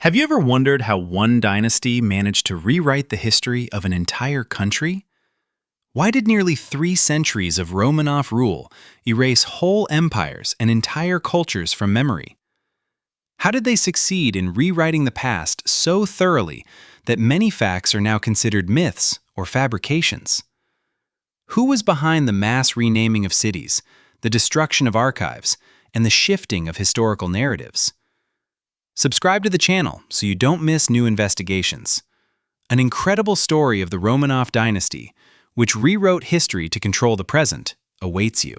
Have you ever wondered how one dynasty managed to rewrite the history of an entire country? Why did nearly 3 centuries of Romanov rule erase whole empires and entire cultures from memory? How did they succeed in rewriting the past so thoroughly that many facts are now considered myths or fabrications? Who was behind the mass renaming of cities, the destruction of archives, and the shifting of historical narratives? Subscribe to the channel so you don't miss new investigations. An incredible story of the Romanov dynasty, which rewrote history to control the present, awaits you.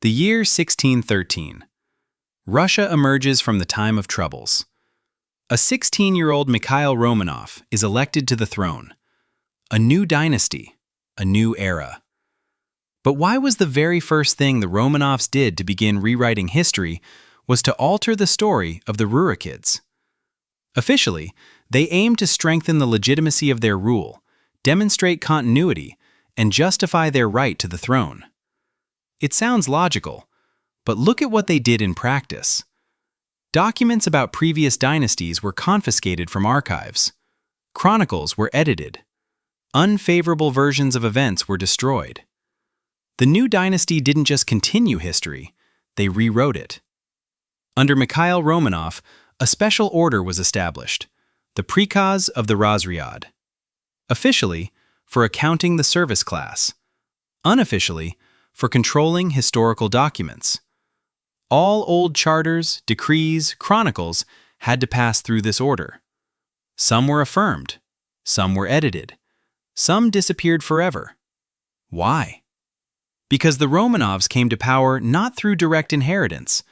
The year 1613. Russia emerges from the time of troubles. A 16-year-old Mikhail Romanov is elected to the throne. A new dynasty, a new era. But why was the very first thing the Romanovs did to begin rewriting history was to alter the story of the Rurikids? Officially, they aimed to strengthen the legitimacy of their rule, demonstrate continuity, and justify their right to the throne. It sounds logical, but look at what they did in practice. Documents about previous dynasties were confiscated from archives. Chronicles were edited. Unfavorable versions of events were destroyed. The new dynasty didn't just continue history, they rewrote it. Under Mikhail Romanov, a special order was established, the Prikaz of the Rassriad. Officially, for accounting the service class. Unofficially, for controlling historical documents. All old charters, decrees, chronicles had to pass through this order. Some were affirmed, some were edited, some disappeared forever. Why? Because the Romanovs came to power not through direct inheritance.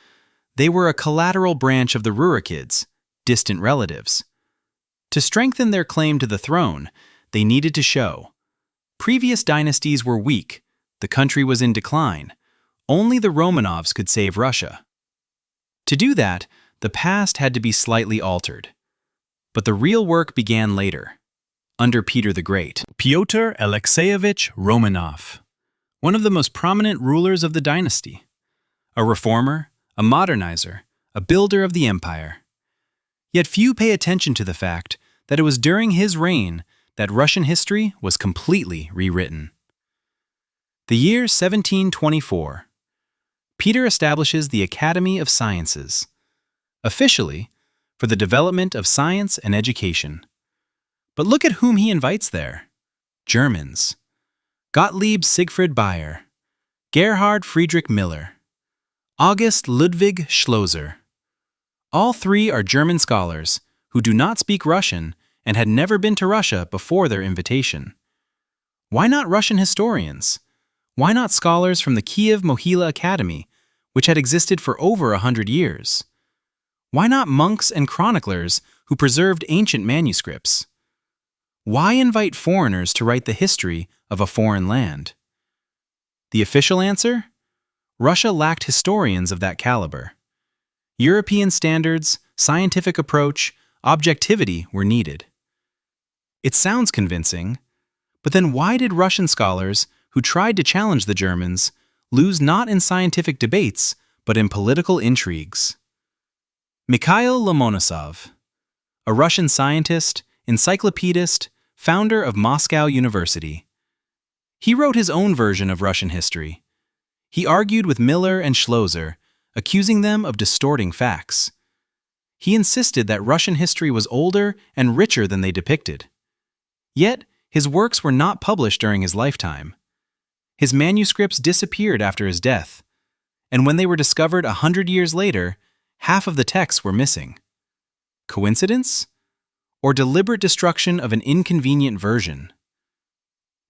They were a collateral branch of the Rurikids, distant relatives. To strengthen their claim to the throne, they needed to show previous dynasties were weak, the country was in decline, only the Romanovs could save Russia. To do that, the past had to be slightly altered. But the real work began later, under Peter the Great. Pyotr Alexeyevich Romanov, one of the most prominent rulers of the dynasty. A reformer, a modernizer, a builder of the empire. Yet few pay attention to the fact that it was during his reign that Russian history was completely rewritten. The year 1724. Peter establishes the Academy of Sciences, officially for the development of science and education. But look at whom he invites there. Germans. Gottlieb Siegfried Bayer, Gerhard Friedrich Miller, August Ludwig Schlözer. All three are German scholars who do not speak Russian and had never been to Russia before their invitation. Why not Russian historians? Why not scholars from the Kiev-Mohyla Academy, which had existed for over 100 years? Why not monks and chroniclers who preserved ancient manuscripts? Why invite foreigners to write the history of a foreign land? The official answer? Russia lacked historians of that caliber. European standards, scientific approach, objectivity were needed. It sounds convincing, but then why did Russian scholars who tried to challenge the Germans lose not in scientific debates, but in political intrigues? Mikhail Lomonosov, a Russian scientist, encyclopedist, founder of Moscow University. He wrote his own version of Russian history. He argued with Miller and Schlözer, accusing them of distorting facts. He insisted that Russian history was older and richer than they depicted. Yet, his works were not published during his lifetime. His manuscripts disappeared after his death, and when they were discovered 100 years later, half of the texts were missing. Coincidence? Or deliberate destruction of an inconvenient version?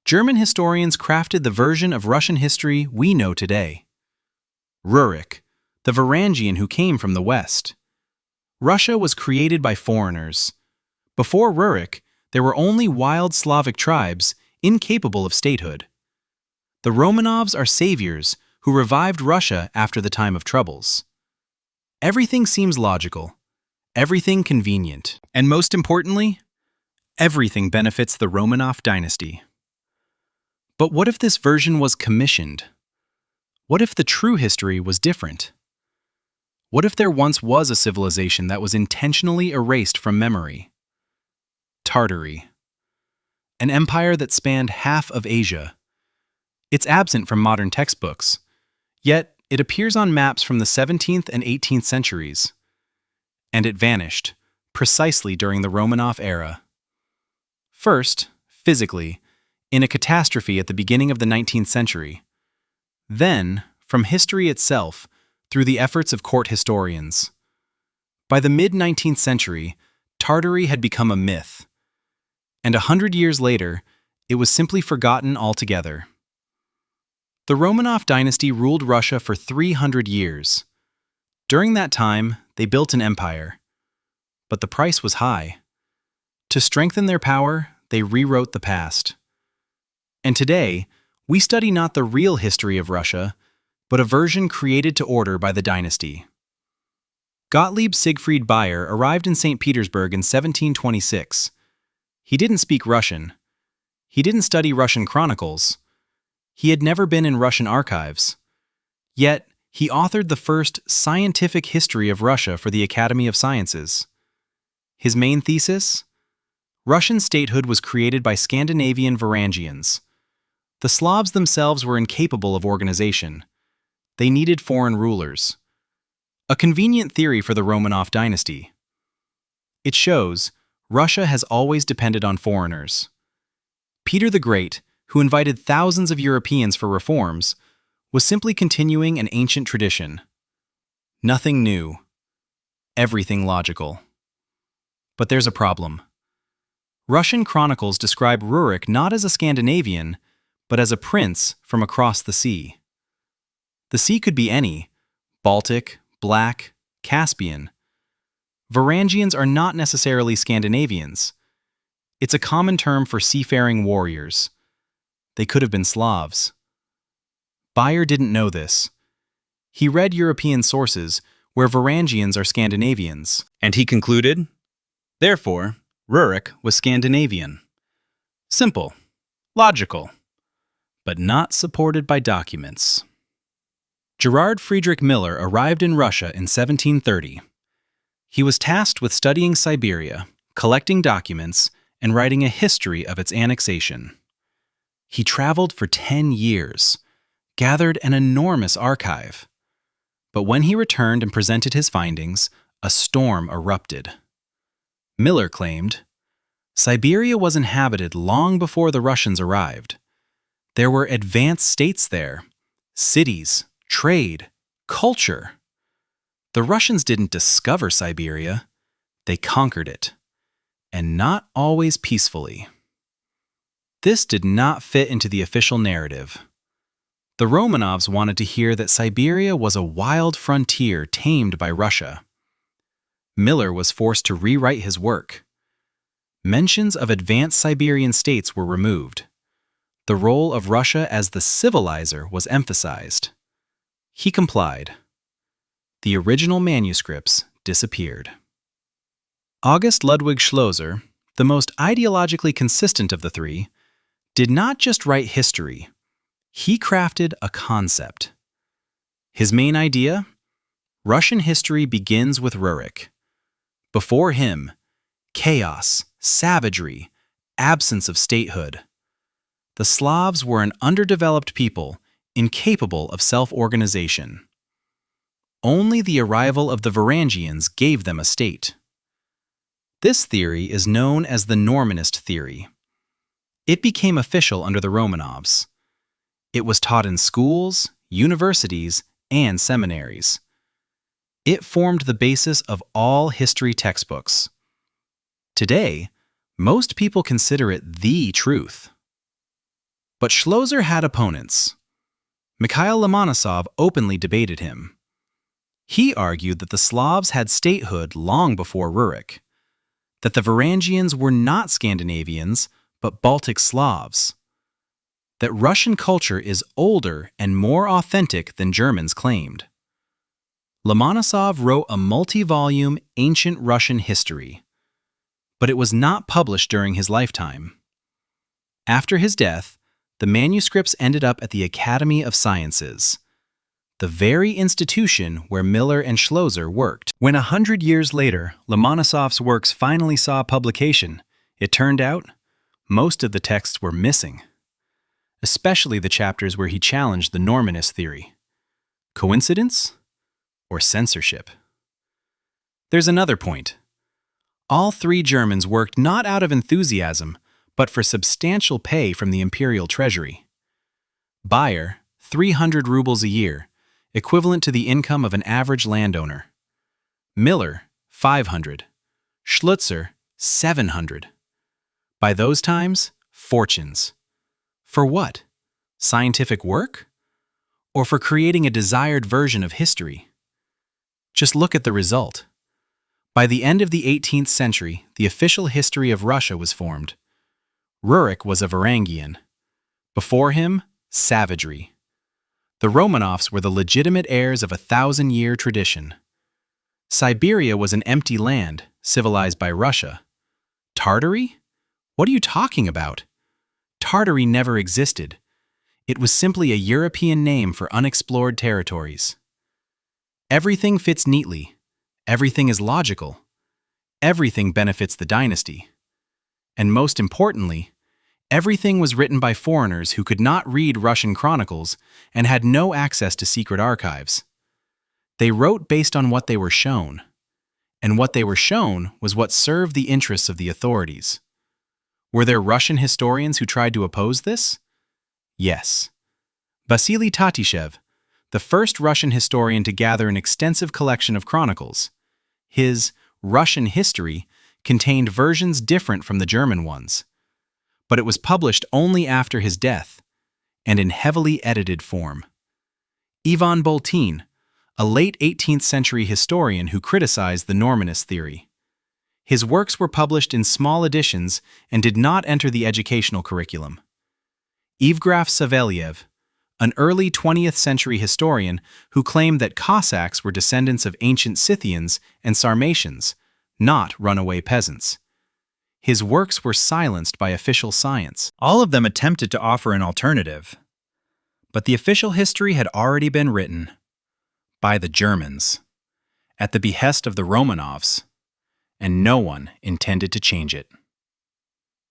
German historians crafted the version of Russian history we know today. Rurik, the Varangian who came from the West. Russia was created by foreigners. Before Rurik, there were only wild Slavic tribes incapable of statehood. The Romanovs are saviors who revived Russia after the time of troubles. Everything seems logical, everything convenient, and most importantly, everything benefits the Romanov dynasty. But what if this version was commissioned? What if the true history was different? What if there once was a civilization that was intentionally erased from memory? Tartary, an empire that spanned half of Asia. It's absent from modern textbooks, yet it appears on maps from the 17th and 18th centuries. And it vanished, precisely during the Romanov era. First, physically, in a catastrophe at the beginning of the 19th century. Then, from history itself, through the efforts of court historians. By the mid-19th century, Tartary had become a myth, and 100 years later, it was simply forgotten altogether. The Romanov dynasty ruled Russia for 300 years. During that time, they built an empire. But the price was high. To strengthen their power, they rewrote the past. And today, we study not the real history of Russia, but a version created to order by the dynasty. Gottlieb Siegfried Bayer arrived in St. Petersburg in 1726. He didn't speak Russian. He didn't study Russian chronicles. He had never been in Russian archives. Yet, he authored the first scientific history of Russia for the Academy of Sciences. His main thesis? Russian statehood was created by Scandinavian Varangians. The Slavs themselves were incapable of organization. They needed foreign rulers. A convenient theory for the Romanov dynasty. It shows Russia has always depended on foreigners. Peter the Great, who invited thousands of Europeans for reforms, was simply continuing an ancient tradition. Nothing new. Everything logical. But there's a problem. Russian chronicles describe Rurik not as a Scandinavian, but as a prince from across the sea. The sea could be any: Baltic, Black, Caspian. Varangians are not necessarily Scandinavians. It's a common term for seafaring warriors. They could have been Slavs. Bayer didn't know this. He read European sources where Varangians are Scandinavians, and he concluded, therefore, Rurik was Scandinavian. Simple, logical, but not supported by documents. Gerard Friedrich Miller arrived in Russia in 1730. He was tasked with studying Siberia, collecting documents, and writing a history of its annexation. He traveled for 10 years, gathered an enormous archive. But when he returned and presented his findings, a storm erupted. Miller claimed, Siberia was inhabited long before the Russians arrived. There were advanced states there, cities, trade, culture. The Russians didn't discover Siberia, they conquered it, and not always peacefully. This did not fit into the official narrative. The Romanovs wanted to hear that Siberia was a wild frontier tamed by Russia. Miller was forced to rewrite his work. Mentions of advanced Siberian states were removed. The role of Russia as the civilizer was emphasized. He complied. The original manuscripts disappeared. August Ludwig Schlözer, the most ideologically consistent of the three, did not just write history. He crafted a concept. His main idea? Russian history begins with Rurik. Before him, chaos, savagery, absence of statehood. The Slavs were an underdeveloped people, incapable of self-organization. Only the arrival of the Varangians gave them a state. This theory is known as the Normanist theory. It became official under the Romanovs. It was taught in schools, universities, and seminaries. It formed the basis of all history textbooks. Today, most people consider it the truth. But Schlözer had opponents. Mikhail Romanov openly debated him. He argued that the Slavs had statehood long before Rurik, that the Varangians were not Scandinavians, but Baltic Slavs, that Russian culture is older and more authentic than Germans claimed. Lomonosov wrote a multi-volume ancient Russian history, but it was not published during his lifetime. After his death, the manuscripts ended up at the Academy of Sciences. the very institution where Miller and Schlözer worked. When 100 years later, Lomonosov's works finally saw publication, it turned out most of the texts were missing, especially the chapters where he challenged the Normanist theory. Coincidence or censorship? There's another point. All three Germans worked not out of enthusiasm, but for substantial pay from the imperial treasury. Bayer, 300 rubles a year, equivalent to the income of an average landowner. Miller, 500. Schlözer, 700. By those times, fortunes. For what? Scientific work? Or for creating a desired version of history? Just look at the result. By the end of the 18th century, the official history of Russia was formed. Rurik was a Varangian. Before him, savagery. The Romanovs were the legitimate heirs of a 1,000-year tradition. Siberia was an empty land, civilized by Russia. Tartary? What are you talking about? Tartary never existed. It was simply a European name for unexplored territories. Everything fits neatly. Everything is logical. Everything benefits the dynasty. And most importantly, everything was written by foreigners who could not read Russian chronicles and had no access to secret archives. They wrote based on what they were shown. And what they were shown was what served the interests of the authorities. Were there Russian historians who tried to oppose this? Yes. Vasily Tatishev, the first Russian historian to gather an extensive collection of chronicles. His Russian history contained versions different from the German ones, but it was published only after his death and in heavily edited form. Ivan Boltin, a late 18th century historian who criticized the Normanist theory. His works were published in small editions and did not enter the educational curriculum. Evgraf Savelyev, an early 20th century historian who claimed that Cossacks were descendants of ancient Scythians and Sarmatians, not runaway peasants. His works were silenced by official science. All of them attempted to offer an alternative. But the official history had already been written by the Germans, at the behest of the Romanovs, and no one intended to change it.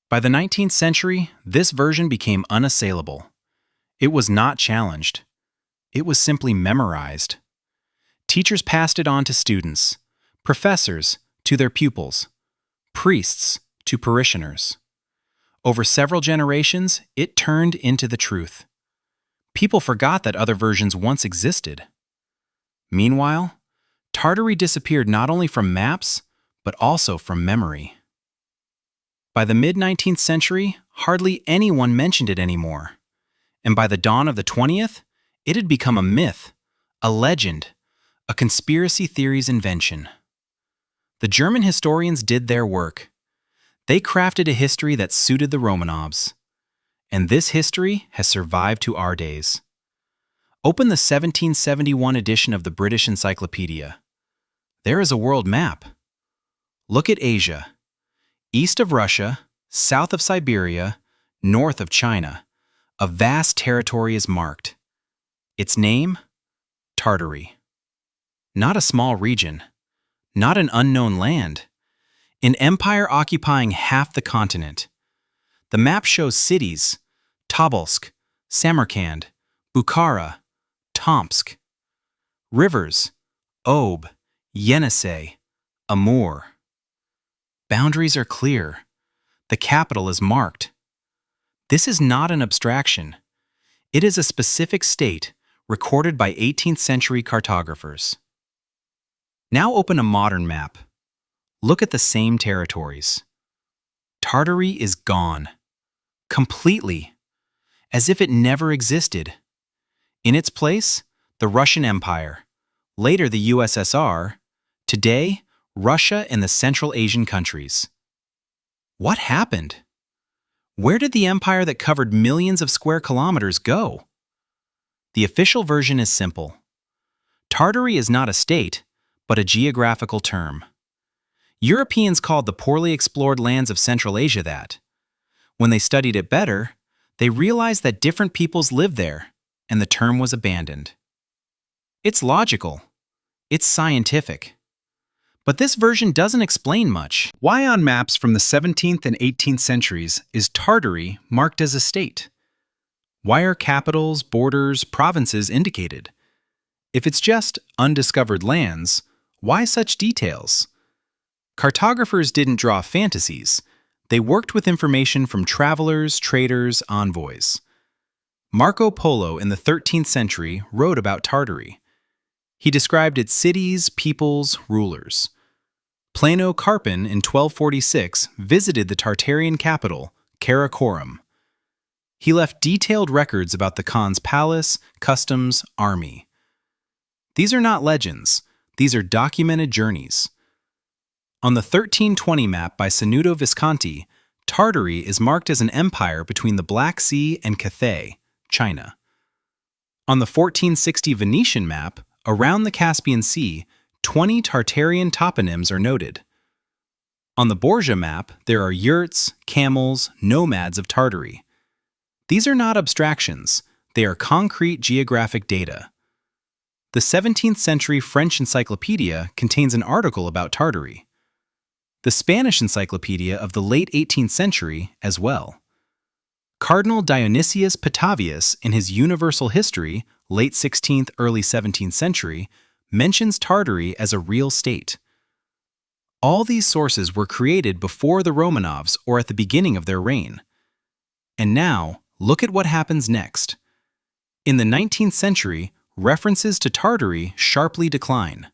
By the 19th century, this version became unassailable. It was not challenged. It was simply memorized. Teachers passed it on to students, professors to their pupils, priests to parishioners. Over several generations, it turned into the truth. People forgot that other versions once existed. Meanwhile, Tartary disappeared not only from maps, but also from memory. By the mid-19th century, hardly anyone mentioned it anymore. And by the dawn of the 20th, it had become a myth, a legend, a conspiracy theory's invention. The German historians did their work. They crafted a history that suited the Romanovs. And this history has survived to our days. Open the 1771 edition of the British Encyclopedia. There is a world map. Look at Asia. East of Russia, south of Siberia, north of China, a vast territory is marked. Its name? Tartary. Not a small region. Not an unknown land. An empire occupying half the continent. The map shows cities: Tobolsk, Samarkand, Bukhara, Tomsk. Rivers: Ob, Yenisei, Amur. Boundaries are clear. The capital is marked. This is not an abstraction. It is a specific state recorded by 18th century cartographers. Now open a modern map. Look at the same territories. Tartary is gone. Completely. As if it never existed. In its place, the Russian Empire, later the USSR, today, Russia and the Central Asian countries. What happened? Where did the empire that covered millions of square kilometers go? The official version is simple. Tartary is not a state, but a geographical term. Europeans called the poorly explored lands of Central Asia that. When they studied it better, they realized that different peoples lived there, and the term was abandoned. It's logical. It's scientific. But this version doesn't explain much. Why on maps from the 17th and 18th centuries is Tartary marked as a state? Why are capitals, borders, provinces indicated? If it's just undiscovered lands, why such details? Cartographers didn't draw fantasies. They worked with information from travelers, traders, envoys. Marco Polo in the 13th century wrote about Tartary. He described its cities, peoples, rulers. Plano Carpin in 1246 visited the Tartarian capital, Karakorum. He left detailed records about the Khan's palace, customs, army. These are not legends. These are documented journeys. On the 1320 map by Sanudo Visconti, Tartary is marked as an empire between the Black Sea and Cathay, China. On the 1460 Venetian map, around the Caspian Sea, 20 Tartarian toponyms are noted. On the Borgia map, there are yurts, camels, nomads of Tartary. These are not abstractions, they are concrete geographic data. The 17th century French encyclopedia contains an article about Tartary. The Spanish encyclopedia of the late 18th century as well. Cardinal Dionysius Petavius, in his Universal History, late 16th, early 17th century, mentions Tartary as a real state. All these sources were created before the Romanovs or at the beginning of their reign. And now, look at what happens next. In the 19th century, references to Tartary sharply decline.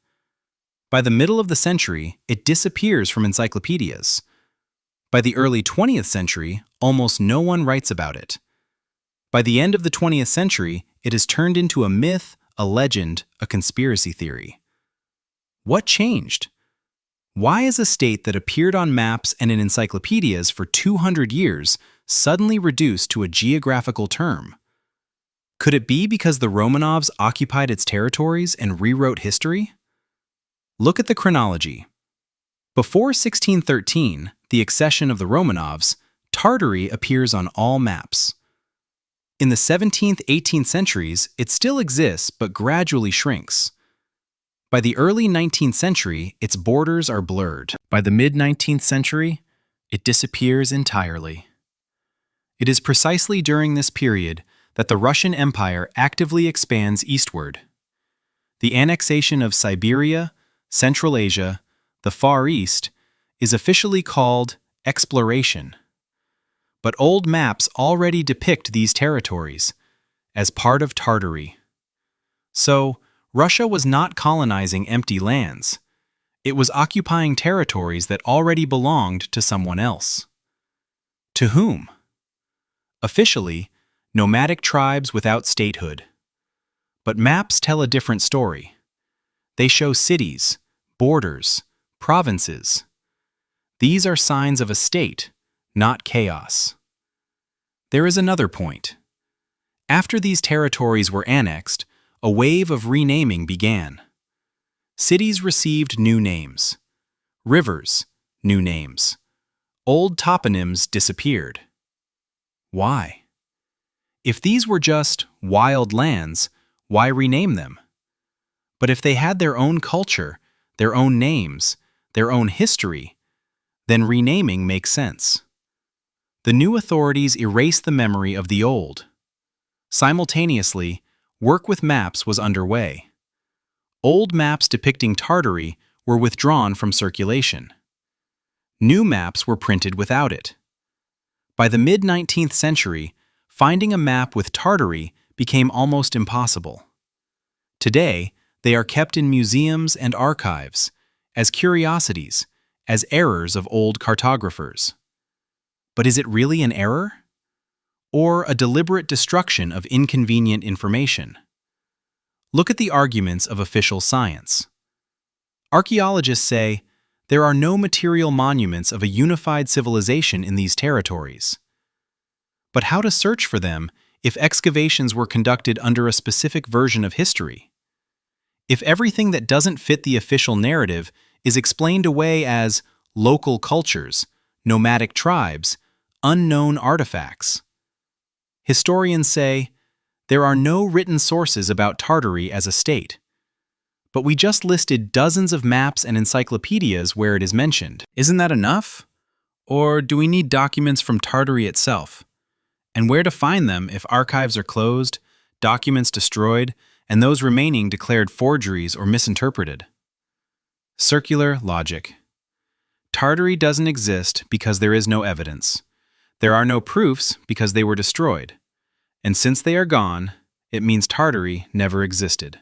By the middle of the century, it disappears from encyclopedias. By the early 20th century, almost no one writes about it. By the end of the 20th century, it is turned into a myth, a legend, a conspiracy theory. What changed? Why is a state that appeared on maps and in encyclopedias for 200 years suddenly reduced to a geographical term? Could it be because the Romanovs occupied its territories and rewrote history? Look at the chronology. Before 1613, the accession of the Romanovs, Tartary appears on all maps. In the 17th, 18th centuries, it still exists but gradually shrinks. By the early 19th century, its borders are blurred. By the mid-19th century, it disappears entirely. It is precisely during this period that the Russian Empire actively expands eastward. The annexation of Siberia, Central Asia, the Far East, is officially called exploration. But old maps already depict these territories as part of Tartary. So, Russia was not colonizing empty lands. It was occupying territories that already belonged to someone else. To whom? Officially, nomadic tribes without statehood. But maps tell a different story. They show cities, borders, provinces. These are signs of a state, not chaos. There is another point. After these territories were annexed, a wave of renaming began. Cities received new names. Rivers, new names. Old toponyms disappeared. Why? If these were just wild lands, why rename them? But if they had their own culture, their own names, their own history, then renaming makes sense. The new authorities erased the memory of the old. Simultaneously, work with maps was underway. Old maps depicting Tartary were withdrawn from circulation. New maps were printed without it. By the mid-19th century, finding a map with Tartary became almost impossible. Today, they are kept in museums and archives, as curiosities, as errors of old cartographers. But is it really an error? Or a deliberate destruction of inconvenient information? Look at the arguments of official science. Archaeologists say, there are no material monuments of a unified civilization in these territories. But how to search for them if excavations were conducted under a specific version of history? If everything that doesn't fit the official narrative is explained away as local cultures, nomadic tribes, unknown artifacts? Historians say, there are no written sources about Tartary as a state. But we just listed dozens of maps and encyclopedias where it is mentioned. Isn't that enough? Or do we need documents from Tartary itself? And where to find them if archives are closed, documents destroyed, and those remaining declared forgeries or misinterpreted? Circular logic. Tartary doesn't exist because there is no evidence. There are no proofs because they were destroyed. And since they are gone, it means Tartary never existed.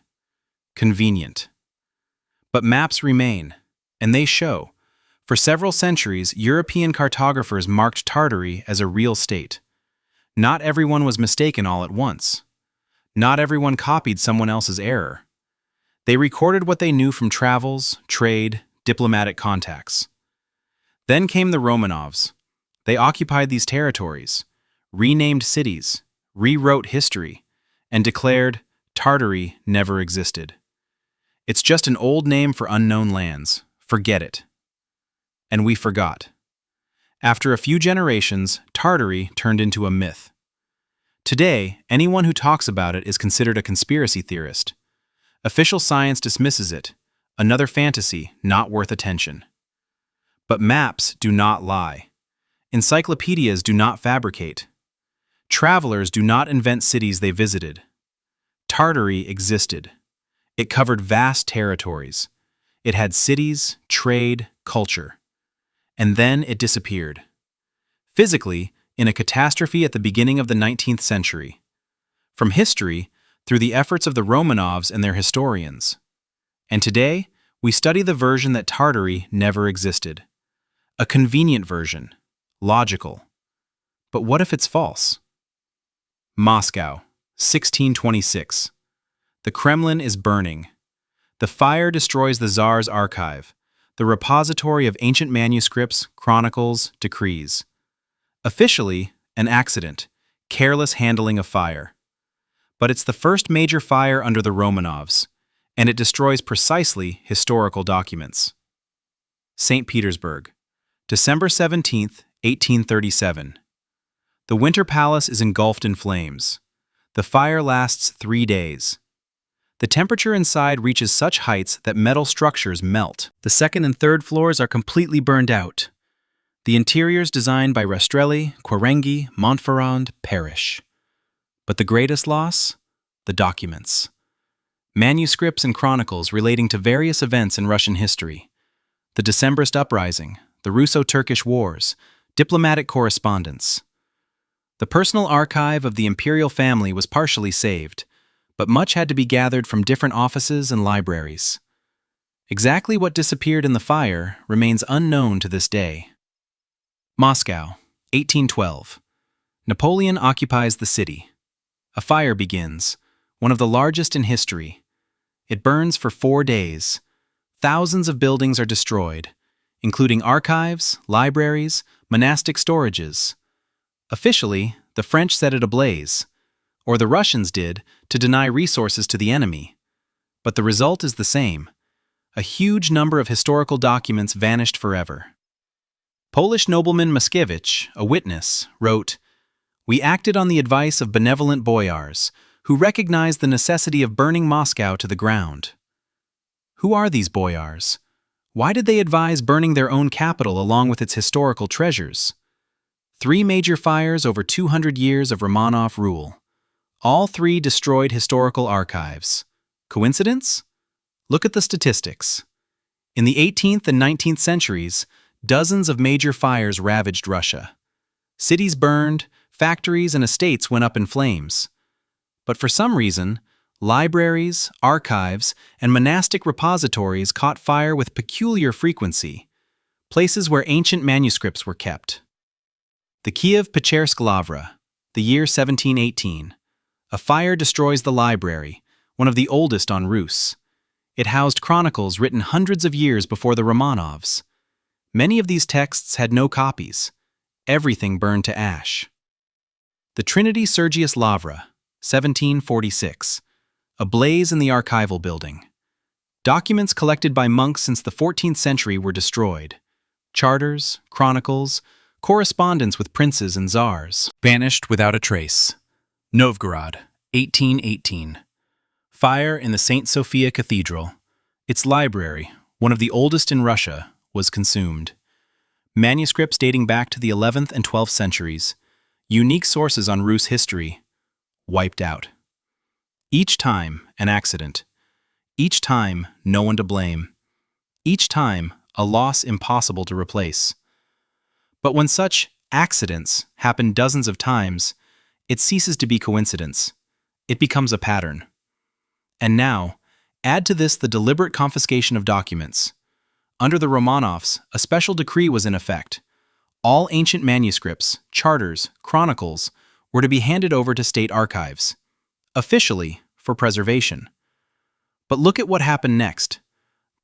Convenient. But maps remain, and they show. For several centuries, European cartographers marked Tartary as a real state. Not everyone was mistaken all at once. Not everyone copied someone else's error. They recorded what they knew from travels, trade, diplomatic contacts. Then came the Romanovs. They occupied these territories, renamed cities, rewrote history, and declared Tartary never existed. It's just an old name for unknown lands. Forget it. And we forgot. After a few generations, Tartary turned into a myth. Today, anyone who talks about it is considered a conspiracy theorist. Official science dismisses it, another fantasy not worth attention. But maps do not lie. Encyclopedias do not fabricate. Travelers do not invent cities they visited. Tartary existed. It covered vast territories. It had cities, trade, culture. And then it disappeared. Physically, in a catastrophe at the beginning of the 19th century. From history, through the efforts of the Romanovs and their historians. And today, we study the version that Tartary never existed. A convenient version. Logical. But what if it's false? Moscow, 1626. The Kremlin is burning. The fire destroys the Tsar's archive, the repository of ancient manuscripts, chronicles, decrees. Officially, an accident, careless handling of fire. But it's the first major fire under the Romanovs, and it destroys precisely historical documents. St. Petersburg, December 17, 1837. The Winter Palace is engulfed in flames. The fire lasts 3 days. The temperature inside reaches such heights that metal structures melt. The second and third floors are completely burned out. The interiors designed by Rastrelli, Quarenghi, Montferrand perish. But the greatest loss? The documents. Manuscripts and chronicles relating to various events in Russian history. The Decembrist uprising, the Russo-Turkish wars, diplomatic correspondence. The personal archive of the imperial family was partially saved, but much had to be gathered from different offices and libraries. Exactly what disappeared in the fire remains unknown to this day. Moscow, 1812. Napoleon occupies the city. A fire begins, one of the largest in history. It burns for 4 days. Thousands of buildings are destroyed, including archives, libraries, monastic storages. Officially, the French set it ablaze, or the Russians did, to deny resources to the enemy. But the result is the same. A huge number of historical documents vanished forever. Polish nobleman Mickiewicz, a witness, wrote, "We acted on the advice of benevolent boyars, who recognized the necessity of burning Moscow to the ground." Who are these boyars? Why did they advise burning their own capital along with its historical treasures? 3 major fires over 200 years of Romanov rule. All 3 destroyed historical archives. Coincidence? Look at the statistics. In the 18th and 19th centuries, dozens of major fires ravaged Russia. Cities burned, factories and estates went up in flames. But for some reason, libraries, archives, and monastic repositories caught fire with peculiar frequency, places where ancient manuscripts were kept. The Kiev-Pechersk Lavra, the year 1718. A fire destroys the library, one of the oldest on Rus. It housed chronicles written hundreds of years before the Romanovs. Many of these texts had no copies. Everything burned to ash. The Trinity Sergius Lavra, 1746. A blaze in the archival building. Documents collected by monks since the 14th century were destroyed. Charters, chronicles, correspondence with princes and czars vanished without a trace. Novgorod, 1818. Fire in the St. Sophia Cathedral. Its library, one of the oldest in Russia, was consumed. Manuscripts dating back to the 11th and 12th centuries, unique sources on Rus history, wiped out. Each time, an accident. Each time, no one to blame. Each time, a loss impossible to replace. But when such accidents happen dozens of times, it ceases to be coincidence. It becomes a pattern. And now, add to this the deliberate confiscation of documents. Under the Romanovs, a special decree was in effect. All ancient manuscripts, charters, chronicles were to be handed over to state archives, officially for preservation. But look at what happened next.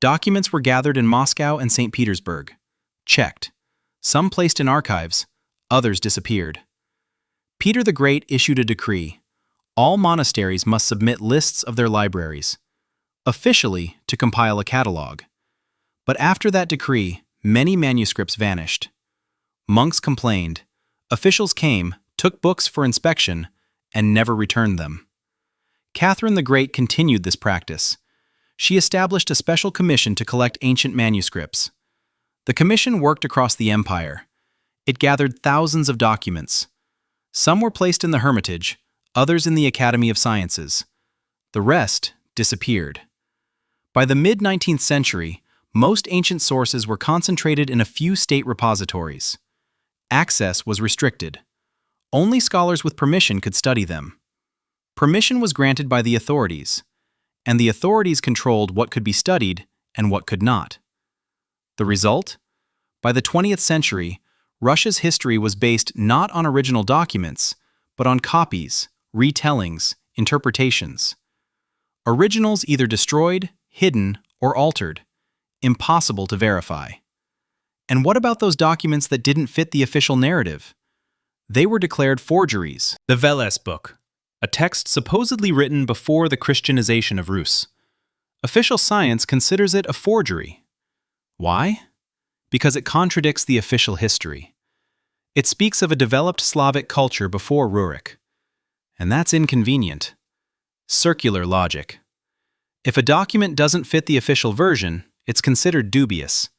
Documents were gathered in Moscow and St. Petersburg, checked. Some placed in archives, others disappeared. Peter the Great issued a decree. All monasteries must submit lists of their libraries, officially to compile a catalog. But after that decree, many manuscripts vanished. Monks complained. Officials came, took books for inspection, and never returned them. Catherine the Great continued this practice. She established a special commission to collect ancient manuscripts. The commission worked across the empire. It gathered thousands of documents. Some were placed in the Hermitage, others in the Academy of Sciences. The rest disappeared. By the mid-19th century, most ancient sources were concentrated in a few state repositories. Access was restricted. Only scholars with permission could study them. Permission was granted by the authorities, and the authorities controlled what could be studied and what could not. The result? By the 20th century, Russia's history was based not on original documents, but on copies, retellings, interpretations. Originals either destroyed, hidden, or altered. Impossible to verify. And what about those documents that didn't fit the official narrative? They were declared forgeries. The Veles book, a text supposedly written before the Christianization of Rus. Official science considers it a forgery. Why? Because it contradicts the official history. It speaks of a developed Slavic culture before Rurik. And that's inconvenient. Circular logic. If a document doesn't fit the official version, it's considered dubious.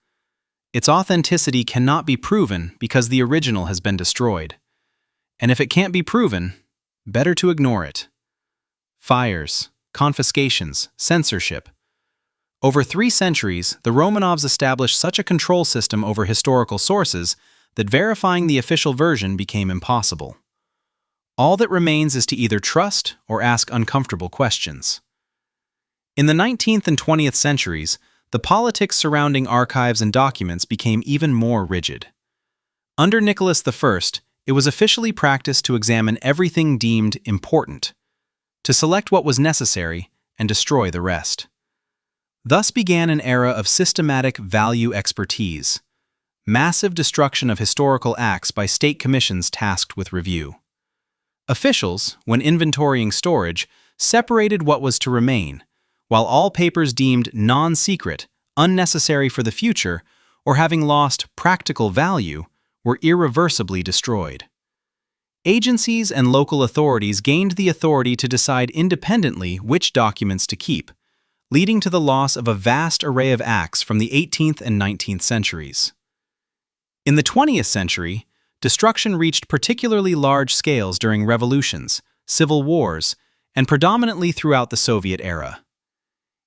Its authenticity cannot be proven because the original has been destroyed. And if it can't be proven, better to ignore it. Fires, confiscations, censorship. Over 3 centuries, the Romanovs established such a control system over historical sources that verifying the official version became impossible. All that remains is to either trust or ask uncomfortable questions. In the 19th and 20th centuries, the politics surrounding archives and documents became even more rigid. Under Nicholas I, it was officially practiced to examine everything deemed important, to select what was necessary and destroy the rest. Thus began an era of systematic value expertise, massive destruction of historical acts by state commissions tasked with review. Officials, when inventorying storage, separated what was to remain, while all papers deemed non-secret, unnecessary for the future, or having lost practical value, were irreversibly destroyed. Agencies and local authorities gained the authority to decide independently which documents to keep, leading to the loss of a vast array of acts from the 18th and 19th centuries. In the 20th century, destruction reached particularly large scales during revolutions, civil wars, and predominantly throughout the Soviet era.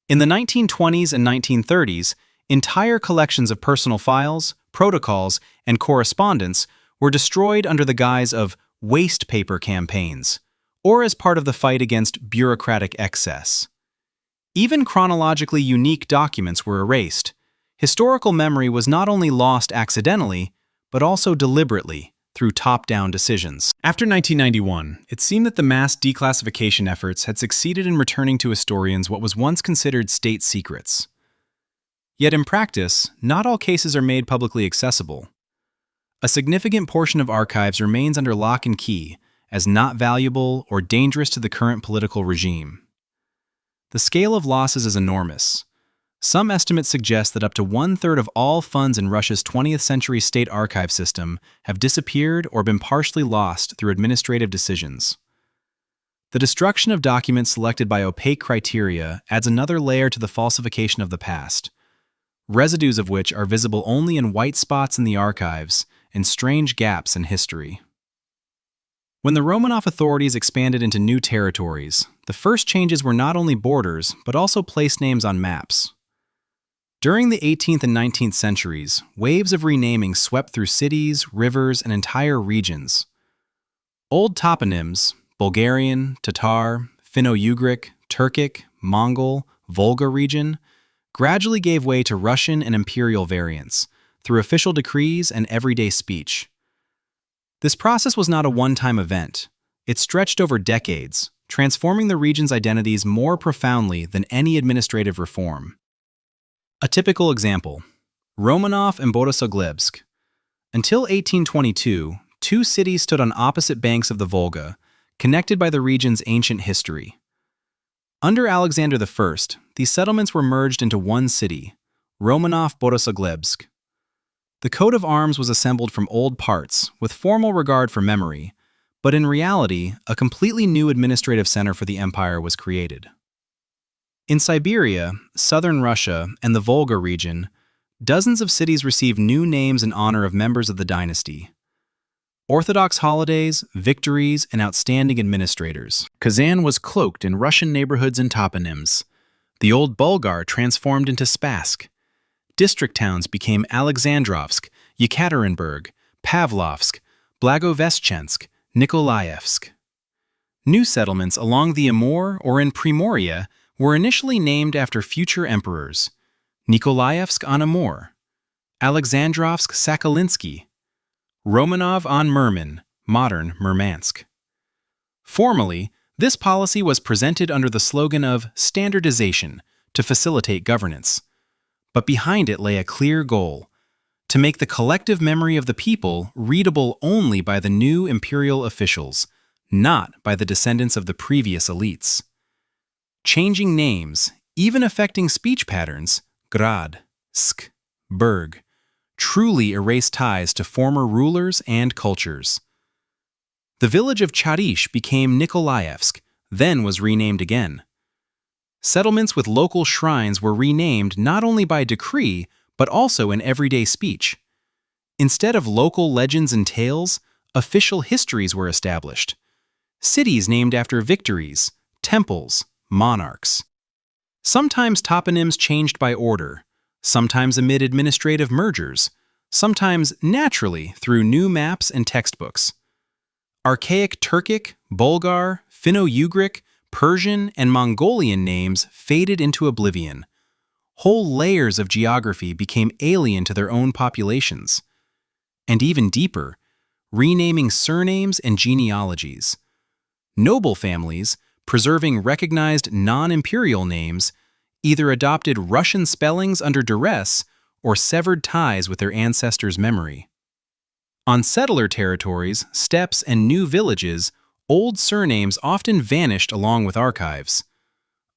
In the 1920s and 1930s, entire collections of personal files, protocols, and correspondence were destroyed under the guise of waste paper campaigns, or as part of the fight against bureaucratic excess. Even chronologically unique documents were erased. Historical memory was not only lost accidentally, but also deliberately, through top-down decisions. After 1991, it seemed that the mass declassification efforts had succeeded in returning to historians what was once considered state secrets. Yet in practice, not all cases are made publicly accessible. A significant portion of archives remains under lock and key, as not valuable or dangerous to the current political regime. The scale of losses is enormous. Some estimates suggest that up to 1/3 of all funds in Russia's 20th century state archive system have disappeared or been partially lost through administrative decisions. The destruction of documents selected by opaque criteria adds another layer to the falsification of the past, residues of which are visible only in white spots in the archives and strange gaps in history. When the Romanov authorities expanded into new territories, the first changes were not only borders, but also place names on maps. During the 18th and 19th centuries, waves of renaming swept through cities, rivers, and entire regions. Old toponyms, Bulgarian, Tatar, Finno-Ugric, Turkic, Mongol, Volga region, gradually gave way to Russian and imperial variants through official decrees and everyday speech. This process was not a one-time event. It stretched over decades, transforming the region's identities more profoundly than any administrative reform. A typical example, Romanov and Borisogledsk. Until 1822, two cities stood on opposite banks of the Volga, connected by the region's ancient history. Under Alexander I, these settlements were merged into one city, Romanov-Borisogledsk. The coat of arms was assembled from old parts, with formal regard for memory, but in reality, a completely new administrative center for the empire was created. In Siberia, southern Russia, and the Volga region, dozens of cities received new names in honor of members of the dynasty. Orthodox holidays, victories, and outstanding administrators. Kazan was cloaked in Russian neighborhoods and toponyms. The old Bulgar transformed into Spassk. District towns became Alexandrovsk, Yekaterinburg, Pavlovsk, Blagoveshchensk, Nikolaevsk. New settlements along the Amur or in Primoria were initially named after future emperors: Nikolaevsk on Amur, Alexandrovsk Sakalinsky, Romanov on Murman, modern Murmansk. Formally, this policy was presented under the slogan of standardization to facilitate governance. But behind it lay a clear goal: to make the collective memory of the people readable only by the new imperial officials, not by the descendants of the previous elites. Changing names, even affecting speech patterns, grad, sk, berg, truly erased ties to former rulers and cultures. The village of Charish became Nikolaevsk, then was renamed again. Settlements with local shrines were renamed not only by decree, but also in everyday speech. Instead of local legends and tales, official histories were established. Cities named after victories, temples, monarchs. Sometimes toponyms changed by order, sometimes amid administrative mergers, sometimes naturally through new maps and textbooks. Archaic Turkic, Bulgar, Finno-Ugric, Persian, and Mongolian names faded into oblivion. Whole layers of geography became alien to their own populations. And even deeper, renaming surnames and genealogies. Noble families, preserving recognized non-imperial names, either adopted Russian spellings under duress or severed ties with their ancestors' memory. On settler territories, steppes, and new villages, old surnames often vanished along with archives.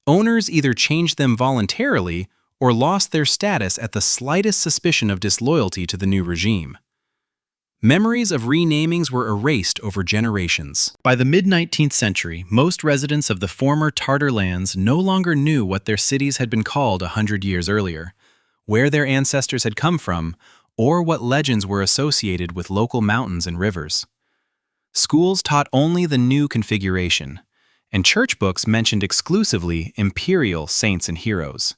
Owners either changed them voluntarily or lost their status at the slightest suspicion of disloyalty to the new regime. Memories of renamings were erased over generations. By the mid-19th century, most residents of the former Tartar lands no longer knew what their cities had been called 100 years earlier, where their ancestors had come from, or what legends were associated with local mountains and rivers. Schools taught only the new configuration, and church books mentioned exclusively imperial saints and heroes.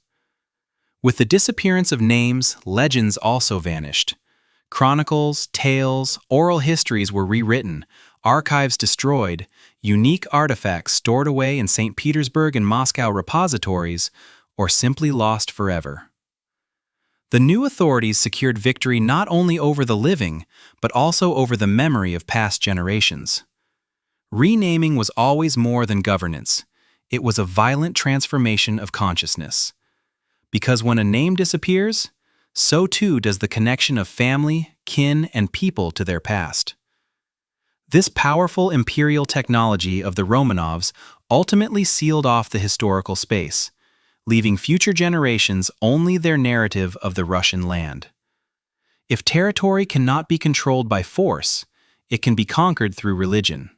With the disappearance of names, legends also vanished. Chronicles, tales, oral histories were rewritten, archives destroyed, unique artifacts stored away in St. Petersburg and Moscow repositories, or simply lost forever. The new authorities secured victory not only over the living, but also over the memory of past generations. Renaming was always more than governance. It was a violent transformation of consciousness. Because when a name disappears, so too does the connection of family, kin, and people to their past. This powerful imperial technology of the Romanovs ultimately sealed off the historical space, leaving future generations only their narrative of the Russian land. If territory cannot be controlled by force, it can be conquered through religion.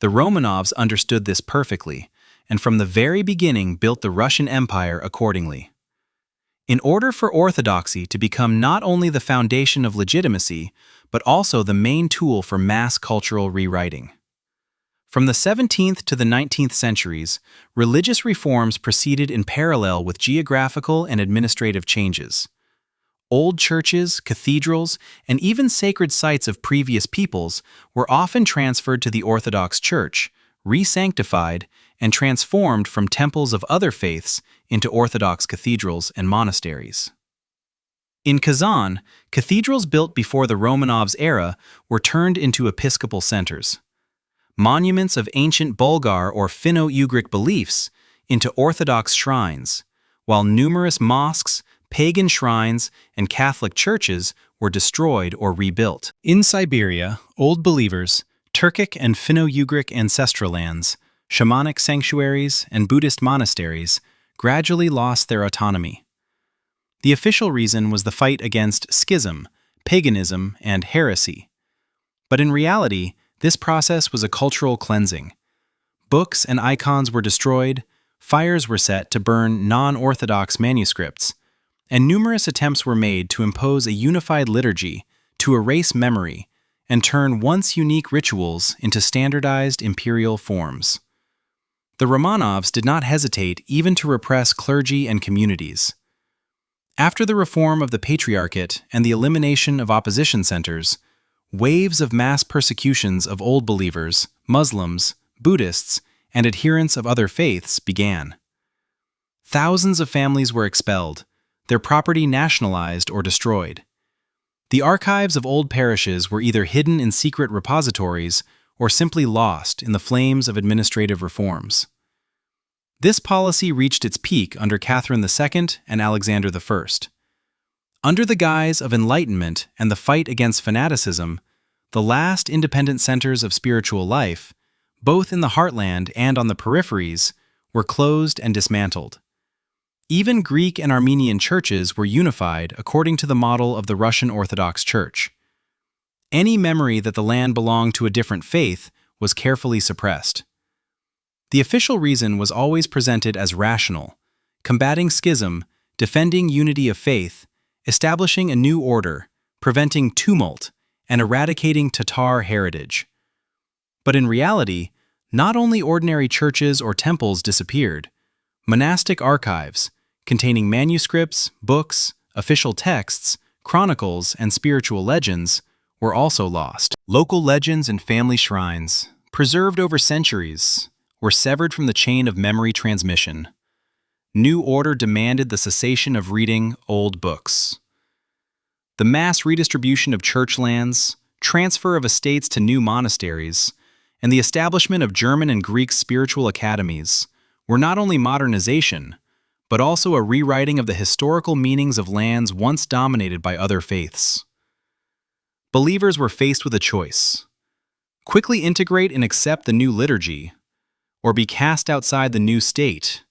The Romanovs understood this perfectly, and from the very beginning built the Russian Empire accordingly. In order for orthodoxy to become not only the foundation of legitimacy, but also the main tool for mass cultural rewriting. From the 17th to the 19th centuries, religious reforms proceeded in parallel with geographical and administrative changes. Old churches, cathedrals, and even sacred sites of previous peoples were often transferred to the Orthodox Church, re-sanctified, and transformed from temples of other faiths into Orthodox cathedrals and monasteries. In Kazan, cathedrals built before the Romanovs' era were turned into episcopal centers. Monuments of ancient Bulgar or Finno-Ugric beliefs into Orthodox shrines, while numerous mosques, pagan shrines, and Catholic churches were destroyed or rebuilt. In Siberia, Old Believers, Turkic and Finno-Ugric ancestral lands, shamanic sanctuaries, and Buddhist monasteries gradually lost their autonomy. The official reason was the fight against schism, paganism, and heresy. But in reality, this process was a cultural cleansing. Books and icons were destroyed, fires were set to burn non-Orthodox manuscripts, and numerous attempts were made to impose a unified liturgy, to erase memory, and turn once unique rituals into standardized imperial forms. The Romanovs did not hesitate even to repress clergy and communities. After the reform of the Patriarchate and the elimination of opposition centers, waves of mass persecutions of Old Believers, Muslims, Buddhists, and adherents of other faiths began. Thousands of families were expelled, their property nationalized or destroyed. The archives of old parishes were either hidden in secret repositories or simply lost in the flames of administrative reforms. This policy reached its peak under Catherine II and Alexander I. Under the guise of enlightenment and the fight against fanaticism, the last independent centers of spiritual life, both in the heartland and on the peripheries, were closed and dismantled. Even Greek and Armenian churches were unified according to the model of the Russian Orthodox Church. Any memory that the land belonged to a different faith was carefully suppressed. The official reason was always presented as rational, combating schism, defending unity of faith, establishing a new order, preventing tumult, and eradicating Tatar heritage. But in reality, not only ordinary churches or temples disappeared, monastic archives, containing manuscripts, books, official texts, chronicles, and spiritual legends, were also lost. Local legends and family shrines, preserved over centuries, were severed from the chain of memory transmission. New order demanded the cessation of reading old books. The mass redistribution of church lands, transfer of estates to new monasteries, and the establishment of German and Greek spiritual academies were not only modernization, but also a rewriting of the historical meanings of lands once dominated by other faiths. Believers were faced with a choice: quickly integrate and accept the new liturgy, or be cast outside the new state,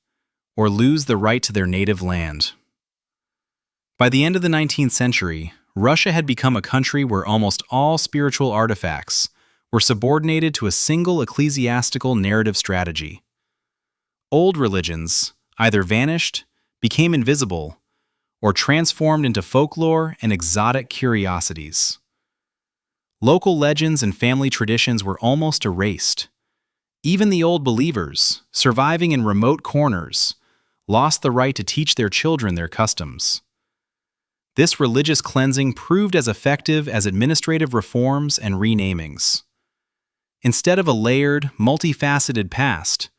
or lose the right to their native land. By the end of the 19th century, Russia had become a country where almost all spiritual artifacts were subordinated to a single ecclesiastical narrative strategy. Old religions either vanished, became invisible, or transformed into folklore and exotic curiosities. Local legends and family traditions were almost erased. Even the Old Believers, surviving in remote corners, lost the right to teach their children their customs. This religious cleansing proved as effective as administrative reforms and renamings. Instead of a layered, multifaceted past,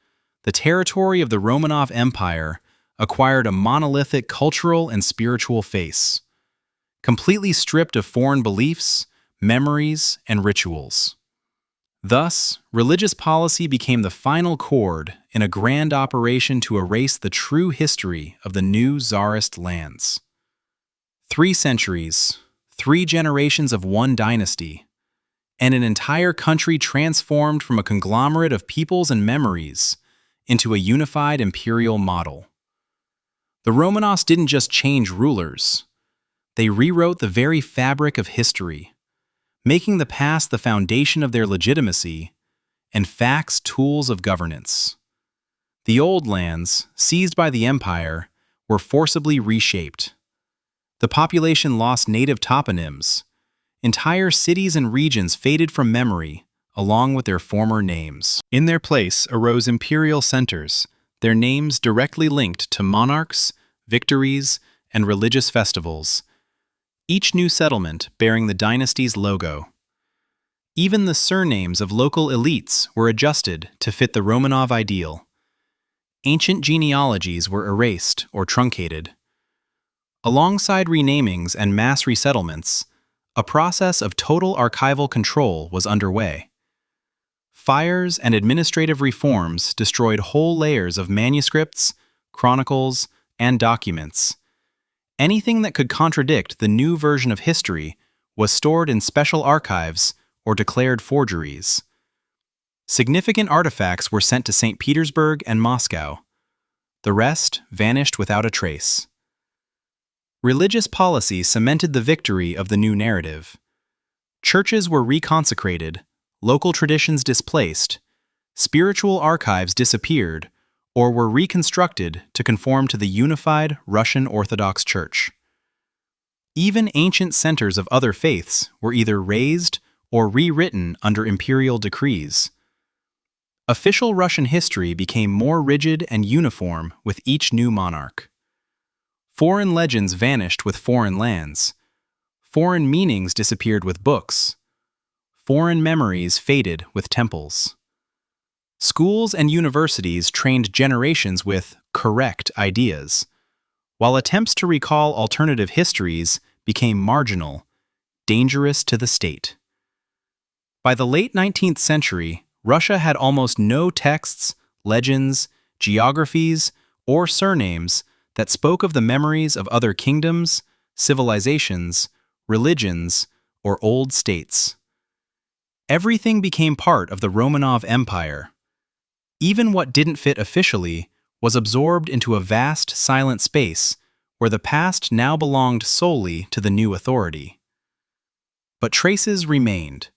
the territory of the Romanov Empire acquired a monolithic cultural and spiritual face, completely stripped of foreign beliefs, memories, and rituals. Thus, religious policy became the final chord in a grand operation to erase the true history of the new Tsarist lands. 3 centuries, 3 generations of one dynasty, and an entire country transformed from a conglomerate of peoples and memories into a unified imperial model. The Romanovs didn't just change rulers, they rewrote the very fabric of history, making the past the foundation of their legitimacy and facts tools of governance. The old lands, seized by the empire, were forcibly reshaped. The population lost native toponyms. Entire cities and regions faded from memory, along with their former names. In their place arose imperial centers, their names directly linked to monarchs, victories, and religious festivals, each new settlement bearing the dynasty's logo. Even the surnames of local elites were adjusted to fit the Romanov ideal. Ancient genealogies were erased or truncated. Alongside renamings and mass resettlements, a process of total archival control was underway. Fires and administrative reforms destroyed whole layers of manuscripts, chronicles, and documents. Anything that could contradict the new version of history was stored in special archives or declared forgeries. Significant artifacts were sent to St. Petersburg and Moscow. The rest vanished without a trace. Religious policy cemented the victory of the new narrative. Churches were reconsecrated, local traditions displaced, spiritual archives disappeared, or were reconstructed to conform to the unified Russian Orthodox Church. Even ancient centers of other faiths were either razed or rewritten under imperial decrees. Official Russian history became more rigid and uniform with each new monarch. Foreign legends vanished with foreign lands. Foreign meanings disappeared with books. Foreign memories faded with temples. Schools and universities trained generations with correct ideas, while attempts to recall alternative histories became marginal, dangerous to the state. By the late 19th century, Russia had almost no texts, legends, geographies, or surnames that spoke of the memories of other kingdoms, civilizations, religions, or old states. Everything became part of the Romanov Empire. Even what didn't fit officially was absorbed into a vast, silent space where the past now belonged solely to the new authority. But traces remained.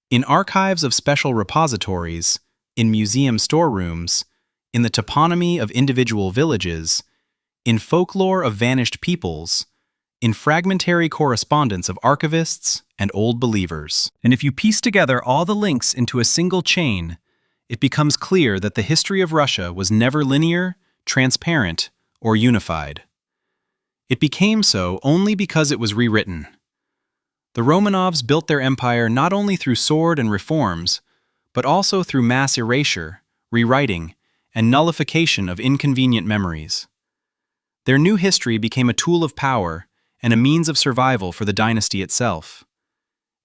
In archives of special repositories, in museum storerooms, in the toponymy of individual villages, in folklore of vanished peoples, in fragmentary correspondence of archivists and old believers. And if you piece together all the links into a single chain, it becomes clear that the history of Russia was never linear, transparent, or unified. It became so only because it was rewritten. The Romanovs built their empire not only through sword and reforms, but also through mass erasure, rewriting, and nullification of inconvenient memories. Their new history became a tool of power and a means of survival for the dynasty itself.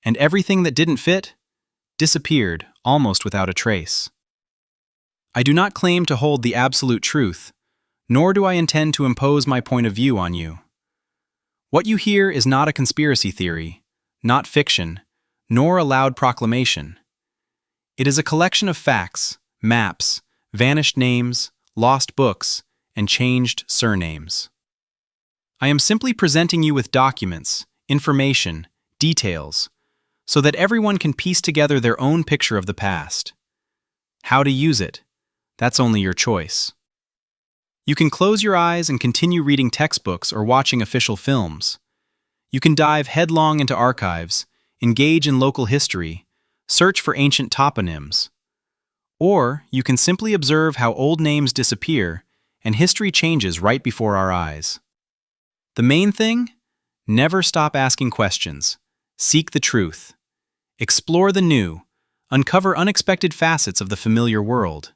And everything that didn't fit disappeared almost without a trace. I do not claim to hold the absolute truth, nor do I intend to impose my point of view on you. What you hear is not a conspiracy theory, not fiction, nor a loud proclamation. It is a collection of facts, maps, vanished names, lost books, and changed surnames. I am simply presenting you with documents, information, details, so that everyone can piece together their own picture of the past. How to use it, that's only your choice. You can close your eyes and continue reading textbooks or watching official films. You can dive headlong into archives, engage in local history, search for ancient toponyms. Or you can simply observe how old names disappear and history changes right before our eyes. The main thing? Never stop asking questions. Seek the truth. Explore the new. Uncover unexpected facets of the familiar world.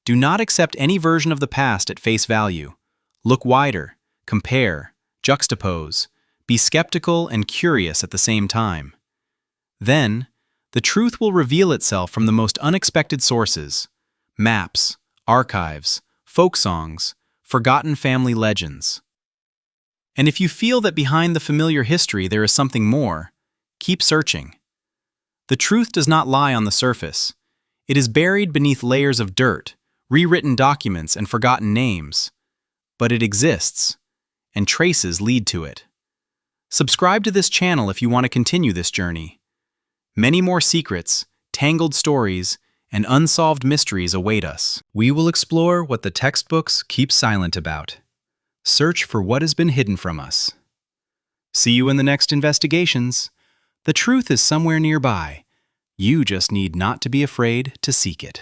Do not accept any version of the past at face value. Look wider, compare, juxtapose. Be skeptical and curious at the same time. Then, the truth will reveal itself from the most unexpected sources: maps, archives, folk songs, forgotten family legends. And if you feel that behind the familiar history there is something more, keep searching. The truth does not lie on the surface. It is buried beneath layers of dirt, rewritten documents, and forgotten names. But it exists, and traces lead to it. Subscribe to this channel if you want to continue this journey. Many more secrets, tangled stories, and unsolved mysteries await us. We will explore what the textbooks keep silent about. Search for what has been hidden from us. See you in the next investigations. The truth is somewhere nearby. You just need not to be afraid to seek it.